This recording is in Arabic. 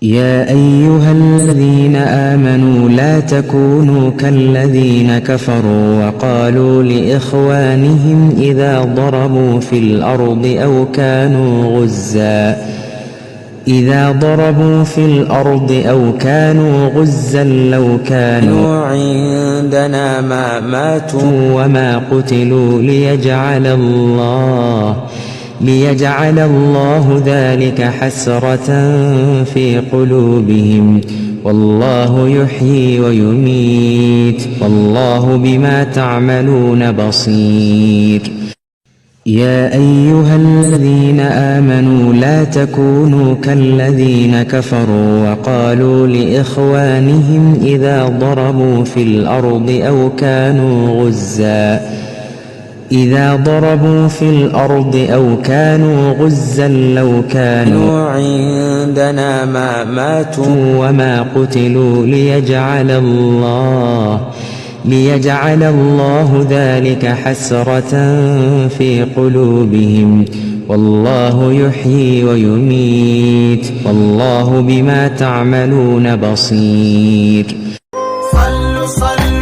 يا أيها الذين آمنوا لا تكونوا كالذين كفروا وقالوا لإخوانهم إذا ضربوا في الأرض أو كانوا غزا لو كانوا عندنا ما ماتوا وما قتلوا ليجعل الله ذلك حسرة في قلوبهم والله يحيي ويميت والله بما تعملون بصير. يا أيها الذين آمنوا لا تكونوا كالذين كفروا وقالوا لإخوانهم إذا ضربوا في الأرض أو كانوا غزا لو كانوا عندنا ما ماتوا وما قتلوا ليجعل الله ذلك حسرة في قلوبهم والله يحيي ويميت والله بما تعملون بصير. صلوا